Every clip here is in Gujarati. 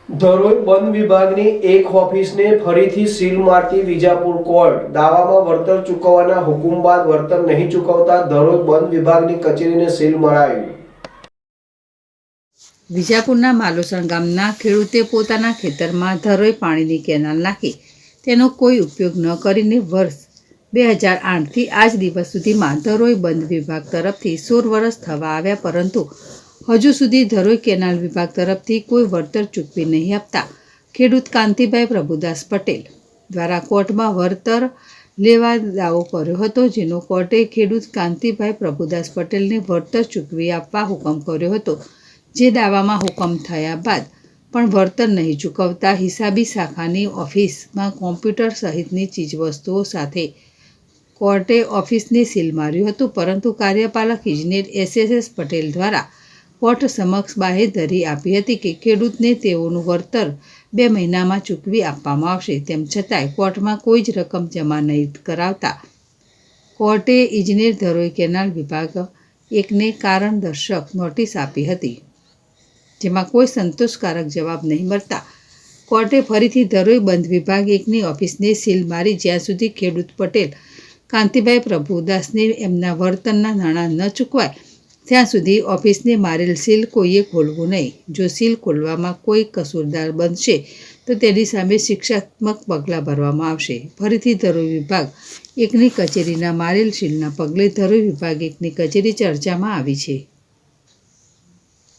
ધરોઈ વન વિભાગની એક ઓફિસને ફરીથી સીલ મારતી વિજાપુર કોર્ટ દાવામાં વળતર ચૂકવવાના હુકમ બાદ વળતર નહીં ચૂકવતા ધરોઈ વન વિભાગની કચેરીને સીલ મરાવી। વિજાપુરના માલોસણ ગામના ખેડૂતે પોતાના ખેતરમાં ધરોઈ પાણીની કેનાલ નાખી તેનો કોઈ ઉપયોગ ન કરીને વર્ષ 2008થી આજ દિવસ સુધીમાં ધરોઈ બંધ વિભાગ તરફથી 16 વર્ષ થવા આવ્યા, પરંતુ હજુ સુધી ધરોઈ કેનાલ વિભાગ તરફથી કોઈ વળતર ચૂકવી નહીં આપતા ખેડૂત કાંતિભાઈ પ્રભુદાસ પટેલ દ્વારા કોર્ટમાં વળતર લેવા દાવો કર્યો હતો, જેનો કોર્ટે ખેડૂત કાંતિભાઈ પ્રભુદાસ પટેલને વળતર ચૂકવી આપવા હુકમ કર્યો હતો। જે દાવામાં હુકમ થયા બાદ પણ વળતર નહીં ચૂકવતા હિસાબી શાખાની ઓફિસમાં કોમ્પ્યુટર સહિતની ચીજવસ્તુઓ સાથે કોર્ટે ઓફિસને સીલ માર્યું હતું, પરંતુ કાર્યપાલક ઇજનેર SS પટેલ દ્વારા કોર્ટ સમક્ષ બાહેધરી આપી હતી કે ખેડૂતને તેઓનું વળતર 2 મહિનામાં ચૂકવી આપવામાં આવશે। તેમ છતાંય કોર્ટમાં કોઈ જ રકમ જમા નહીં કરાવતા કોર્ટે ઇજનેર ધરોઈ કેનાલ વિભાગ એકને કારણ દર્શક નોટિસ આપી હતી, જેમાં કોઈ સંતોષકારક જવાબ નહીં મળતા કોર્ટે ફરીથી ધરોઈ બંધ વિભાગ એકની ઓફિસને સીલ મારી જ્યાં સુધી ખેડૂત પટેલ કાંતિભાઈ પ્રભુદાસને એમના વળતરના નાણાં ન ચૂકવાય ત્યાં સુધી ઓફિસને મારેલ સીલ કોઈએ ખોલવું નહીં। જો સીલ ખોલવામાં કોઈ કસૂરદાર બનશે તો તેની સામે શિક્ષાત્મક પગલાં ભરવામાં આવશે। ફરીથી ધરોઈ વિભાગ એકની કચેરીના મારેલ સીલના પગલે ધરોઈ વિભાગ એકની કચેરી ચર્ચામાં આવી છે।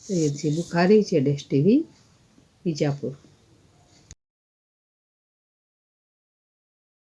સૈયદજી બુખારી, ZS TV, વિજાપુર।